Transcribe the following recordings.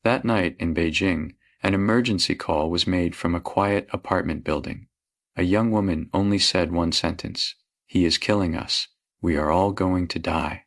That night in Beijing, an emergency call was made from a quiet apartment building. A young woman only said one sentence: "He is killing us. We are all going to die."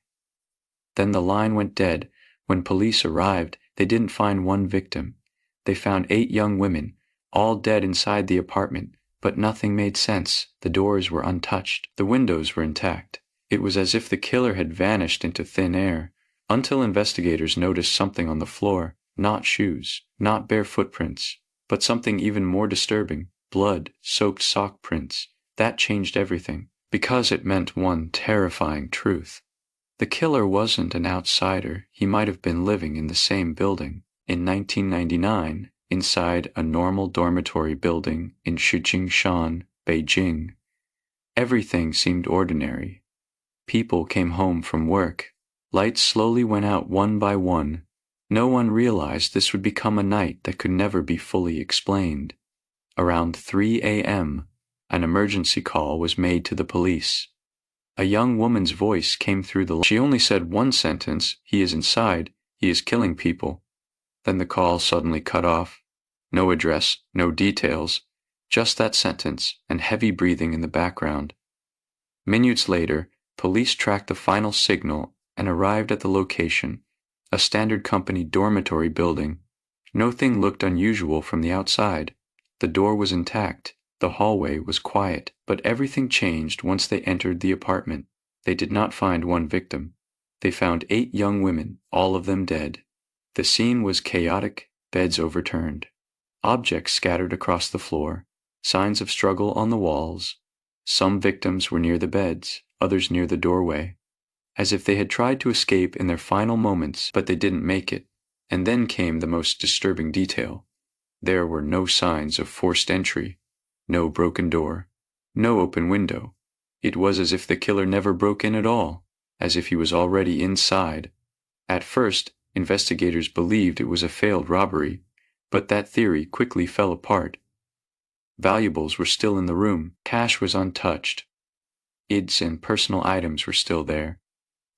Then the line went dead. When police arrived, they didn't find one victim. They found 8 young women, all dead inside the apartment, but nothing made sense. The doors were untouched. The windows were intact. It was as if the killer had vanished into thin air, until investigators noticed something on the floor. Not shoes, not bare footprints, but something even more disturbing: blood-soaked sock prints. That changed everything, because it meant one terrifying truth. The killer wasn't an outsider. He might have been living in the same building. In 1999, inside a normal dormitory building in Shijingshan, Beijing, everything seemed ordinary. People came home from work. Lights slowly went out one by one. No one realized this would become a night that could never be fully explained. Around 3 a.m., an emergency call was made to the police. A young woman's voice came through the line. She only said one sentence: "He is inside. He is killing people." Then the call suddenly cut off. No address, no details, just that sentence and heavy breathing in the background. Minutes later, police tracked the final signal and arrived at the location, a standard company dormitory building. Nothing looked unusual from the outside. The door was intact. The hallway was quiet, but everything changed once they entered the apartment. They did not find one victim. They found 8 young women, all of them dead. The scene was chaotic, beds overturned, objects scattered across the floor, signs of struggle on the walls. Some victims were near the beds, others near the doorway, as if they had tried to escape in their final moments, but they didn't make it. And then came the most disturbing detail. There were no signs of forced entry. No broken door, no open window. It was as if the killer never broke in at all, as if he was already inside. At first, investigators believed it was a failed robbery, but that theory quickly fell apart. Valuables were still in the room, cash was untouched. IDs and personal items were still there.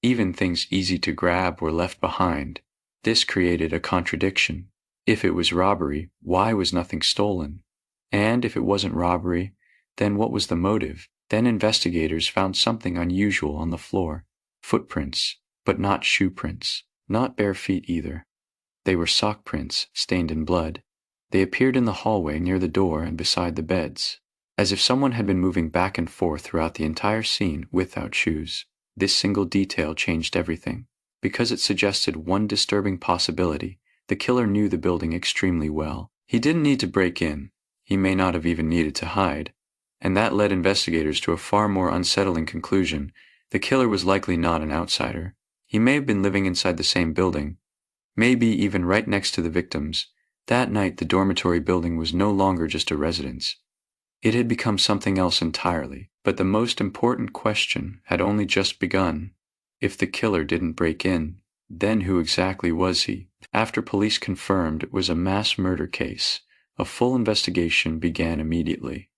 Even things easy to grab were left behind. This created a contradiction. If it was robbery, why was nothing stolen? And if it wasn't robbery, then what was the motive? Then investigators found something unusual on the floor. Footprints, but not shoe prints, not bare feet either. They were sock prints, stained in blood. They appeared in the hallway near the door and beside the beds, as if someone had been moving back and forth throughout the entire scene without shoes. This single detail changed everything, because it suggested one disturbing possibility. The killer knew the building extremely well. He didn't need to break in. He may not have even needed to hide. And that led investigators to a far more unsettling conclusion. The killer was likely not an outsider. He may have been living inside the same building, maybe even right next to the victims. That night, the dormitory building was no longer just a residence. It had become something else entirely. But the most important question had only just begun. If the killer didn't break in, then who exactly was he? After police confirmed it was a mass murder case, a full investigation began immediately.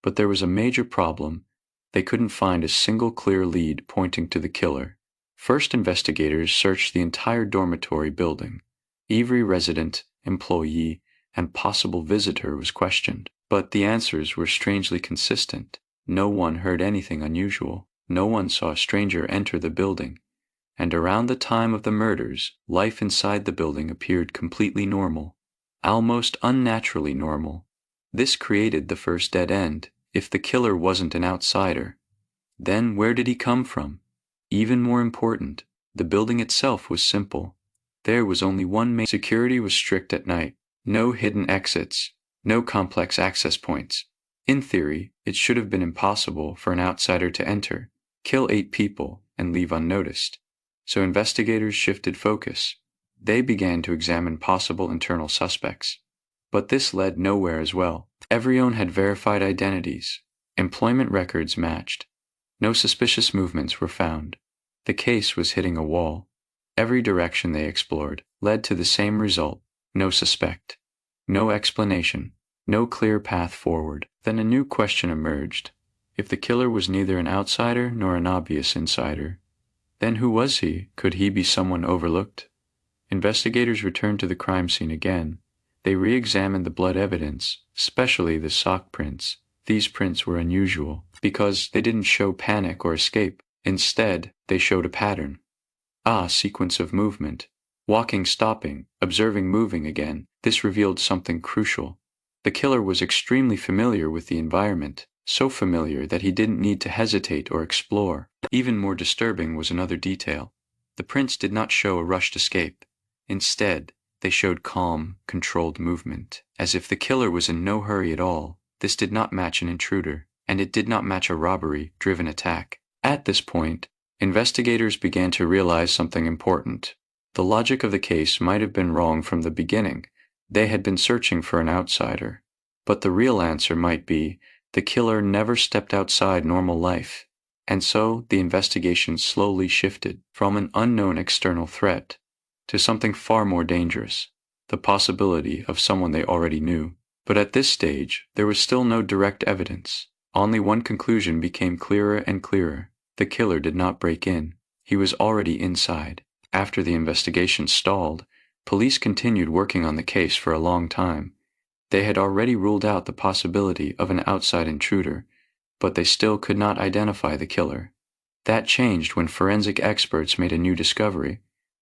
But there was a major problem. They couldn't find a single clear lead pointing to the killer. First, investigators searched the entire dormitory building. Every resident, employee, and possible visitor was questioned. But the answers were strangely consistent. No one heard anything unusual. No one saw a stranger enter the building. And around the time of the murders, life inside the building appeared completely normal, almost unnaturally normal. This created the first dead end. If the killer wasn't an outsider, then where did he come from? Even more important, the building itself was simple. There was only one main. Security was strict at night. No hidden exits, no complex access points. In theory, it should have been impossible for an outsider to enter, kill 8 people, and leave unnoticed. So investigators shifted focus. They began to examine possible internal suspects. But this led nowhere as well. Everyone had verified identities. Employment records matched. No suspicious movements were found. The case was hitting a wall. Every direction they explored led to the same result: no suspect, no explanation, no clear path forward. Then a new question emerged. If the killer was neither an outsider nor an obvious insider, then who was he? Could he be someone overlooked? Investigators returned to the crime scene again. They re-examined the blood evidence, especially the sock prints. These prints were unusual because they didn't show panic or escape. Instead, they showed a pattern. A sequence of movement. Walking, stopping, observing, moving again. This revealed something crucial. The killer was extremely familiar with the environment, so familiar that he didn't need to hesitate or explore. Even more disturbing was another detail. The prints did not show a rushed escape. Instead, they showed calm, controlled movement, as if the killer was in no hurry at all. This did not match an intruder, and it did not match a robbery-driven attack. At this point, investigators began to realize something important. The logic of the case might have been wrong from the beginning. They had been searching for an outsider. But the real answer might be, the killer never stepped outside normal life. And so, the investigation slowly shifted from an unknown external threat to something far more dangerous, the possibility of someone they already knew. But at this stage, there was still no direct evidence. Only one conclusion became clearer and clearer. The killer did not break in. He was already inside. After the investigation stalled, police continued working on the case for a long time. They had already ruled out the possibility of an outside intruder, but they still could not identify the killer. That changed when forensic experts made a new discovery.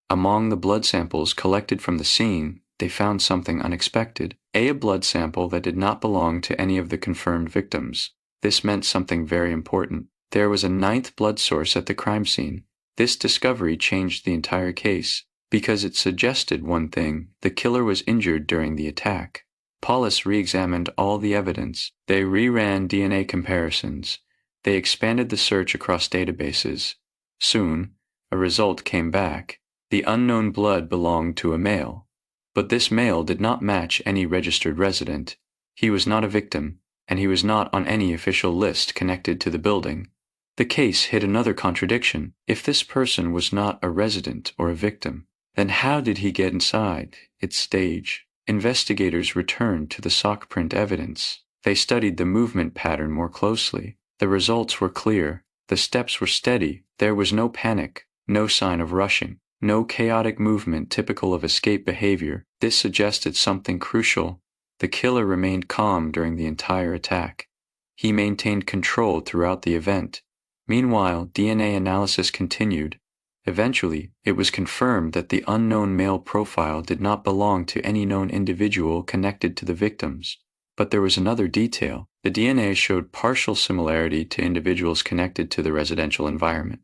Among the blood samples collected from the scene, they found something unexpected. A blood sample that did not belong to any of the confirmed victims. This meant something very important. There was a ninth blood source at the crime scene. This discovery changed the entire case, because it suggested one thing: the killer was injured during the attack. Police re-examined all the evidence. They reran DNA comparisons. They expanded the search across databases. Soon, a result came back. The unknown blood belonged to a male. But this male did not match any registered resident. He was not a victim, and he was not on any official list connected to the building. The case hid another contradiction. If this person was not a resident or a victim, then how did he get inside its stage? Investigators returned to the sock print evidence. They studied the movement pattern more closely. The results were clear. The steps were steady. There was no panic, no sign of rushing, no chaotic movement typical of escape behavior. This suggested something crucial. The killer remained calm during the entire attack. He maintained control throughout the event. Meanwhile, DNA analysis continued. Eventually, it was confirmed that the unknown male profile did not belong to any known individual connected to the victims. But there was another detail. The DNA showed partial similarity to individuals connected to the residential environment.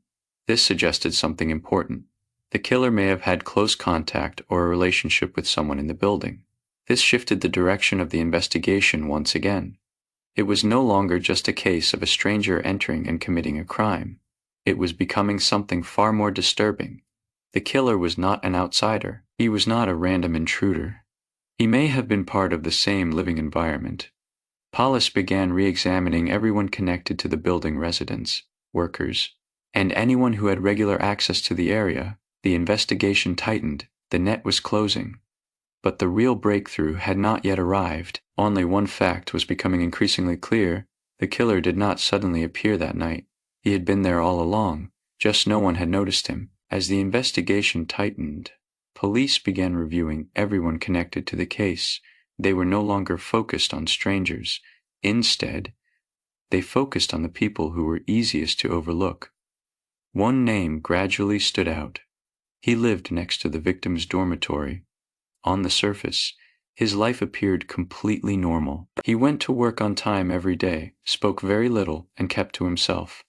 This suggested something important. The killer may have had close contact or a relationship with someone in the building. This shifted the direction of the investigation once again. It was no longer just a case of a stranger entering and committing a crime. It was becoming something far more disturbing. The killer was not an outsider. He was not a random intruder. He may have been part of the same living environment. Police began re-examining everyone connected to the building: residents, workers, and anyone who had regular access to the area. The investigation tightened. The net was closing. But the real breakthrough had not yet arrived. Only one fact was becoming increasingly clear. The killer did not suddenly appear that night. He had been there all along, just no one had noticed him. As the investigation tightened, police began reviewing everyone connected to the case. They were no longer focused on strangers. Instead, they focused on the people who were easiest to overlook. One name gradually stood out. He lived next to the victim's dormitory. On the surface, his life appeared completely normal. He went to work on time every day, spoke very little, and kept to himself.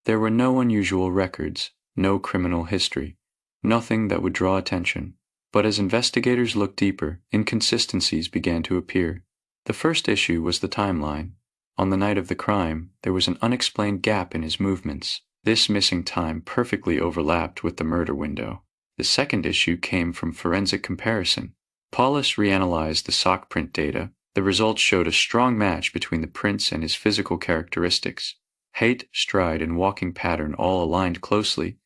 There were no unusual records, no criminal history, nothing that would draw attention. But as investigators looked deeper, inconsistencies began to appear. The first issue was the timeline. On the night of the crime, there was an unexplained gap in his movements. This missing time perfectly overlapped with the murder window. The second issue came from forensic comparison. Police reanalyzed the sock print data. The results showed a strong match between the prints and his physical characteristics. Height, stride, and walking pattern all aligned closely.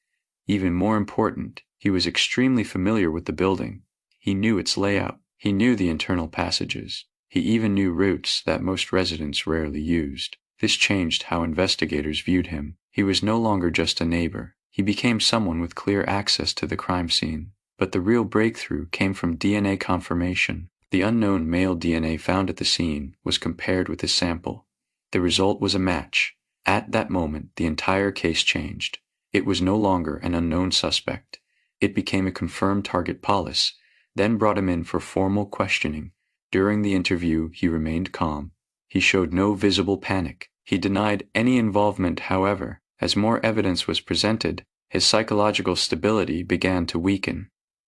Even more important, he was extremely familiar with the building. He knew its layout. He knew the internal passages. He even knew routes that most residents rarely used. This changed how investigators viewed him. He was no longer just a neighbor. He became someone with clear access to the crime scene. But the real breakthrough came from DNA confirmation. The unknown male DNA found at the scene was compared with his sample. The result was a match. At that moment, the entire case changed. It was no longer an unknown suspect. It became a confirmed target. Police then brought him in for formal questioning. During the interview, he remained calm. He showed no visible panic. He denied any involvement. However, as more evidence was presented, his psychological stability began to weaken.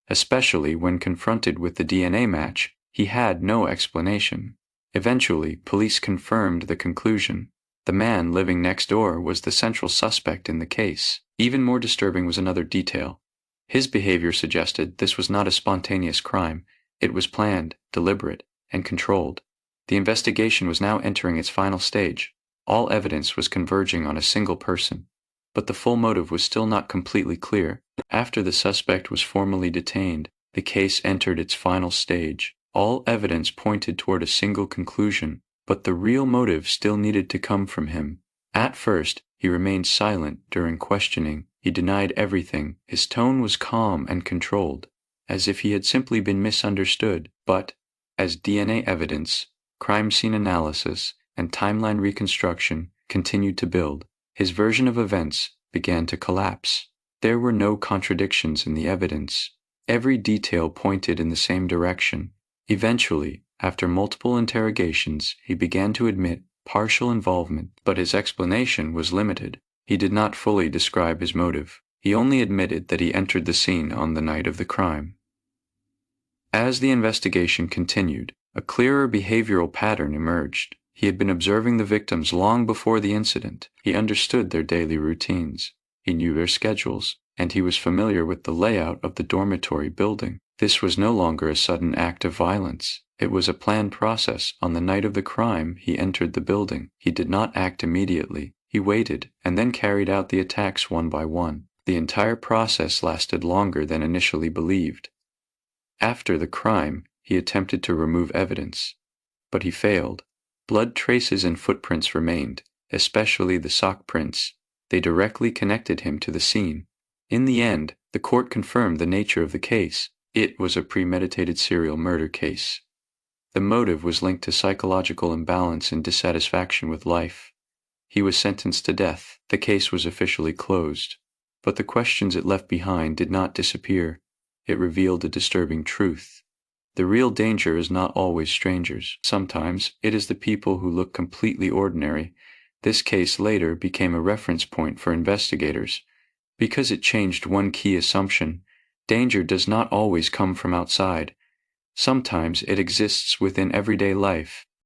Especially when confronted with the DNA match, he had no explanation. Eventually, police confirmed the conclusion. The man living next door was the central suspect in the case. Even more disturbing was another detail. His behavior suggested this was not a spontaneous crime. It was planned, deliberate, and controlled. The investigation was now entering its final stage. All evidence was converging on a single person. But the full motive was still not completely clear. After the suspect was formally detained, the case entered its final stage. All evidence pointed toward a single conclusion, but the real motive still needed to come from him. At first, he remained silent during questioning. He denied everything. His tone was calm and controlled, as if he had simply been misunderstood. But, as DNA evidence, crime scene analysis, and timeline reconstruction continued to build, his version of events began to collapse. There were no contradictions in the evidence. Every detail pointed in the same direction. Eventually, after multiple interrogations, he began to admit partial involvement, but his explanation was limited. He did not fully describe his motive. He only admitted that he entered the scene on the night of the crime. As the investigation continued, a clearer behavioral pattern emerged. He had been observing the victims long before the incident. He understood their daily routines. He knew their schedules, and he was familiar with the layout of the dormitory building. This was no longer a sudden act of violence. It was a planned process. On the night of the crime, he entered the building. He did not act immediately. He waited, and then carried out the attacks one by one. The entire process lasted longer than initially believed. After the crime, he attempted to remove evidence, but he failed. Blood traces and footprints remained, especially the sock prints. They directly connected him to the scene. In the end, the court confirmed the nature of the case. It was a premeditated serial murder case. The motive was linked to psychological imbalance and dissatisfaction with life. He was sentenced to death. The case was officially closed. But the questions it left behind did not disappear. It revealed a disturbing truth. The real danger is not always strangers. Sometimes it is the people who look completely ordinary. This case later became a reference point for investigators. Because it changed one key assumption, danger does not always come from outside. Sometimes it exists within everyday life.